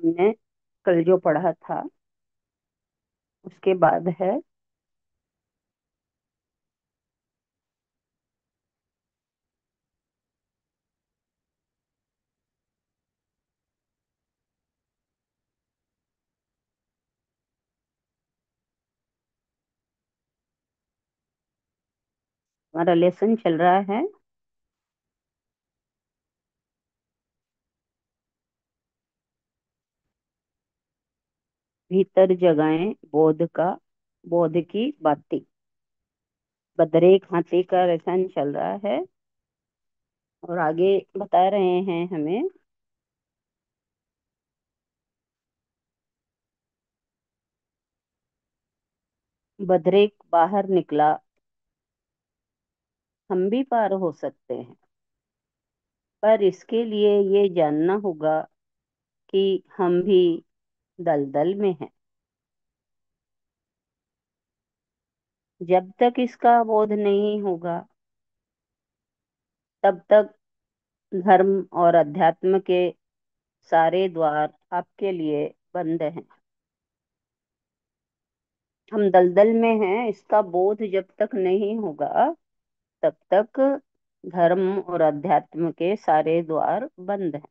हमने कल जो पढ़ा था उसके बाद है हमारा लेसन चल रहा है भीतर जगाएं बोध की बातें। बदरे खांसी का लेसन चल रहा है और आगे बता रहे हैं हमें। बदरेक बाहर निकला, हम भी पार हो सकते हैं, पर इसके लिए ये जानना होगा कि हम भी दलदल में हैं। जब तक इसका बोध नहीं होगा तब तक धर्म और अध्यात्म के सारे द्वार आपके लिए बंद हैं। हम दलदल में हैं, इसका बोध जब तक नहीं होगा तब तक धर्म और अध्यात्म के सारे द्वार बंद हैं।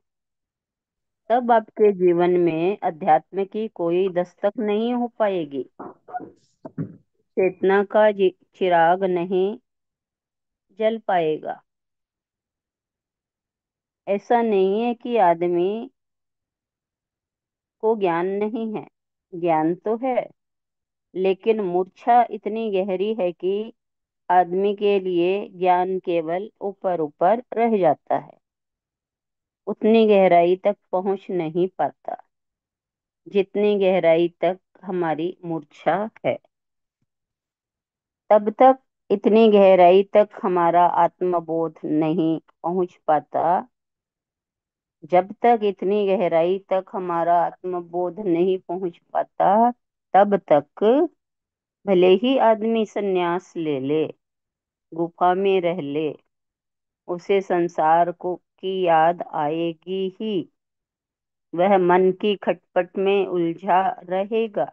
तब आपके जीवन में अध्यात्म की कोई दस्तक नहीं हो पाएगी। चेतना का चिराग नहीं जल पाएगा। ऐसा नहीं है कि आदमी को ज्ञान नहीं है, ज्ञान तो है, लेकिन मूर्छा इतनी गहरी है कि आदमी के लिए ज्ञान केवल ऊपर ऊपर रह जाता है, उतनी गहराई तक पहुंच नहीं पाता जितनी गहराई तक हमारी मूर्छा है। तब तक इतनी गहराई तक हमारा आत्मबोध नहीं पहुंच पाता। जब तक इतनी गहराई तक हमारा आत्मबोध नहीं पहुंच पाता तब तक भले ही आदमी संन्यास ले ले, गुफा में रह ले, उसे संसार को की याद आएगी ही। वह मन की खटपट में उलझा रहेगा।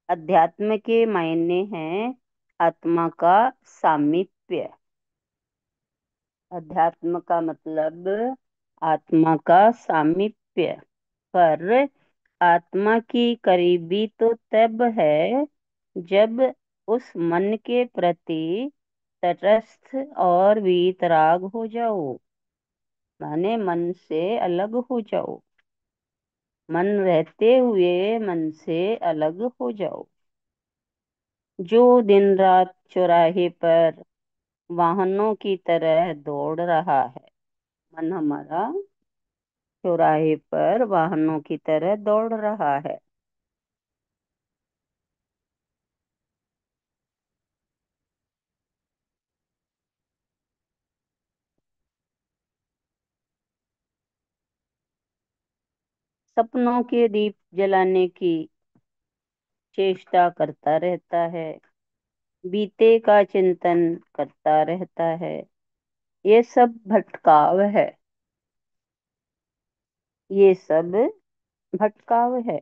अध्यात्म के मायने हैं आत्मा का सामीप्य। अध्यात्म का मतलब आत्मा का सामीप्य। पर आत्मा की करीबी तो तब है जब उस मन के प्रति तटस्थ और वीतराग हो जाओ, माने मन से अलग हो जाओ। मन रहते हुए मन से अलग हो जाओ। जो दिन रात चौराहे पर वाहनों की तरह दौड़ रहा है, मन हमारा चौराहे पर वाहनों की तरह दौड़ रहा है। सपनों के दीप जलाने की चेष्टा करता रहता है, बीते का चिंतन करता रहता है। ये सब भटकाव है, ये सब भटकाव है।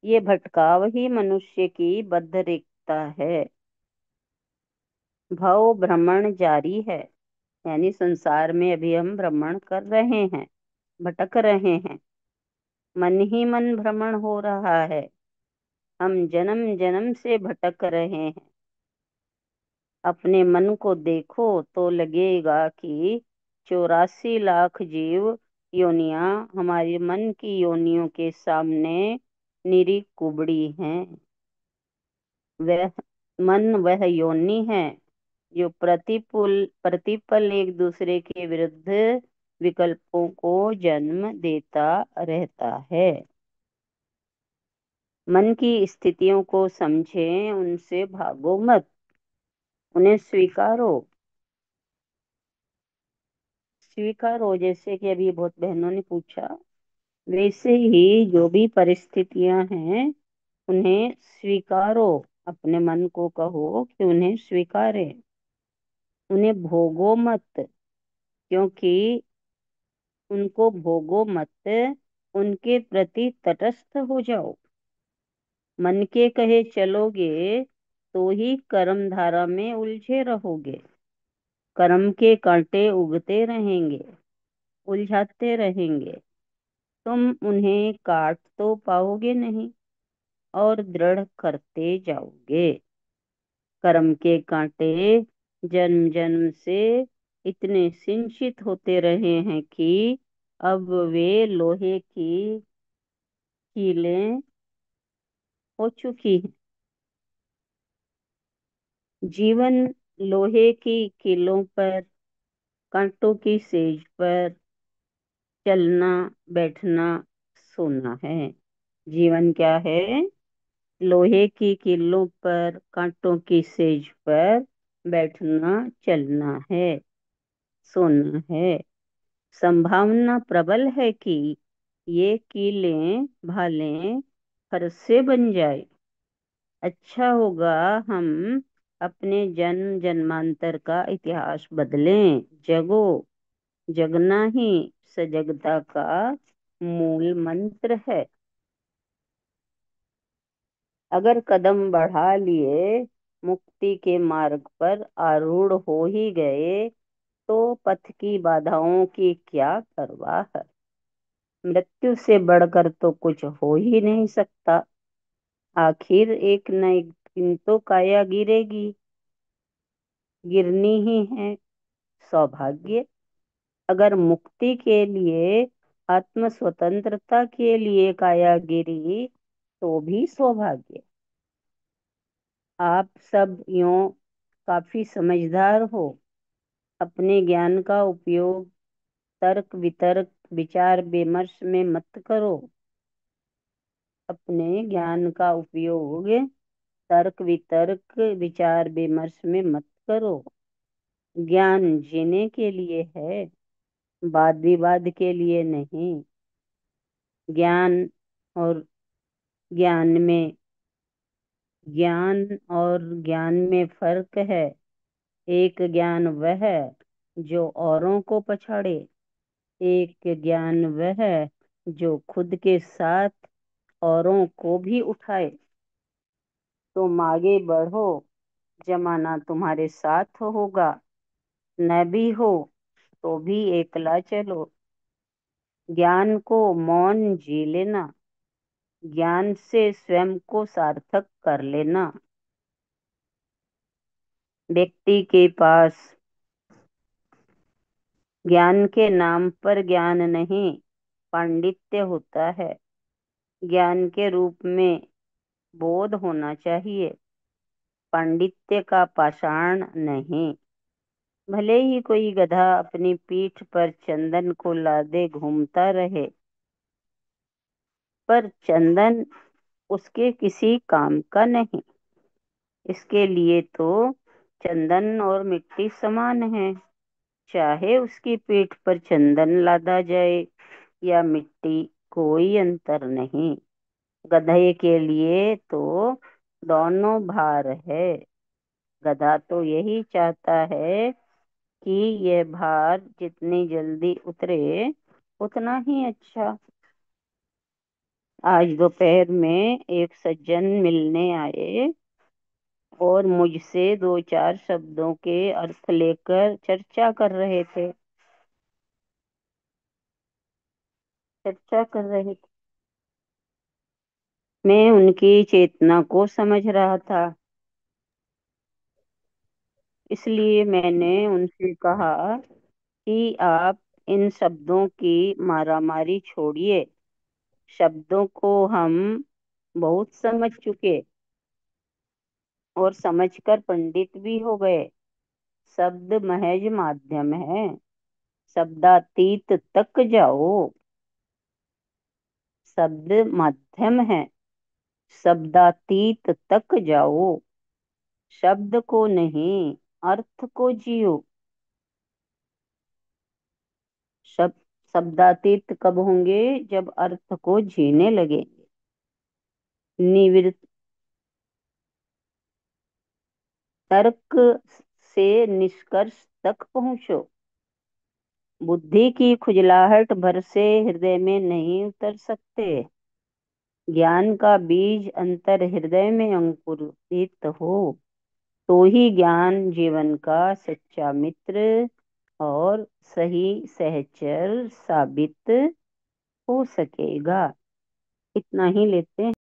ये भटकाव ही मनुष्य की बद्धरिकता है। भव भ्रमण जारी है, यानी संसार में अभी हम भ्रमण कर रहे हैं, भटक रहे हैं। मन ही मन भ्रमण हो रहा है। हम जन्म जन्म से भटक रहे हैं। अपने मन को देखो तो लगेगा कि 84 लाख जीव योनियां हमारे मन की योनियों के सामने निरी कुबड़ी हैं। वह मन वह योनि है जो प्रतिपल एक दूसरे के विरुद्ध विकल्पों को जन्म देता रहता है। मन की स्थितियों को समझें, उनसे भागो मत, उन्हें स्वीकारो। स्वीकारो, जैसे कि अभी बहुत बहनों ने पूछा, वैसे ही जो भी परिस्थितियां हैं उन्हें स्वीकारो। अपने मन को कहो कि उन्हें स्वीकारे, उन्हें भोगो मत, क्योंकि उनको भोगो मत उनके प्रति तटस्थ हो जाओ। मन के कहे चलोगे तो ही कर्म धारा में उलझे रहोगे। कर्म के कांटे उगते रहेंगे, उलझाते रहेंगे। तुम उन्हें काट तो पाओगे नहीं और दृढ़ करते जाओगे। कर्म के कांटे जन्म जन्म से इतने सिंचित होते रहे हैं कि अब वे लोहे की कीलें हो चुकी हैं। जीवन लोहे की कीलों पर, कांटों की सेज पर चलना, बैठना, सोना है। जीवन क्या है? लोहे की कीलों पर, कांटों की सेज पर बैठना, चलना है, सोना है। संभावना प्रबल है कि ये कीलें भालें फर्श से बन जाए। अच्छा होगा हम अपने जन्म जन्मांतर का इतिहास बदलें। जगो, जगना ही सजगता का मूल मंत्र है। अगर कदम बढ़ा लिए, मुक्ति के मार्ग पर आरूढ़ हो ही गए, तो पथ की बाधाओं की क्या परवाह है। मृत्यु से बढ़कर तो कुछ हो ही नहीं सकता। आखिर एक न एक दिन तो काया गिरेगी, गिरनी ही है। सौभाग्य, अगर मुक्ति के लिए, आत्म स्वतंत्रता के लिए काया गिरी, तो भी सौभाग्य। आप सब यूं काफी समझदार हो। अपने ज्ञान का उपयोग तर्क वितर्क, विचार विमर्श में मत करो। अपने ज्ञान का उपयोग तर्क वितर्क, विचार विमर्श में मत करो। ज्ञान जीने के लिए है, वाद विवाद के लिए नहीं। ज्ञान और ज्ञान में ज्ञान और ज्ञान में फर्क है। एक ज्ञान वह है जो औरों को पछाड़े, एक ज्ञान वह है जो खुद के साथ औरों को भी उठाए। तुम आगे बढ़ो, जमाना तुम्हारे साथ होगा। न भी हो तो भी एकला चलो। ज्ञान को मौन जी लेना, ज्ञान से स्वयं को सार्थक कर लेना। व्यक्ति के पास ज्ञान के नाम पर ज्ञान नहीं, पांडित्य होता है। ज्ञान के रूप में बोध होना चाहिए, पांडित्य का पाषाण नहीं। भले ही कोई गधा अपनी पीठ पर चंदन को लादे घूमता रहे, पर चंदन उसके किसी काम का नहीं। इसके लिए तो चंदन और मिट्टी समान है। चाहे उसकी पीठ पर चंदन लादा जाए या मिट्टी, कोई अंतर नहीं। गधे के लिए तो दोनों भार है। गधा तो यही चाहता है कि यह भार जितनी जल्दी उतरे, उतना ही अच्छा। आज दोपहर में एक सज्जन मिलने आए और मुझसे दो चार शब्दों के अर्थ लेकर चर्चा कर रहे थे। चर्चा कर रहे थे। मैं उनकी चेतना को समझ रहा था। इसलिए मैंने उनसे कहा कि आप इन शब्दों की मारामारी छोड़िए। शब्दों को हम बहुत समझ चुके और समझकर पंडित भी हो गए। शब्द महज माध्यम है, शब्दातीत तक जाओ। शब्द माध्यम है, शब्दातीत तक जाओ। शब्द को नहीं, अर्थ को जियो। शब्द शब्दातीत कब होंगे? जब अर्थ को जीने लगे। निविड़ तर्क से निष्कर्ष तक पहुंचो। बुद्धि की खुजलाहट भर से हृदय में नहीं उतर सकते। ज्ञान का बीज अंतर हृदय में अंकुरित हो तो ही ज्ञान जीवन का सच्चा मित्र और सही सहचर साबित हो सकेगा। इतना ही लेते हैं।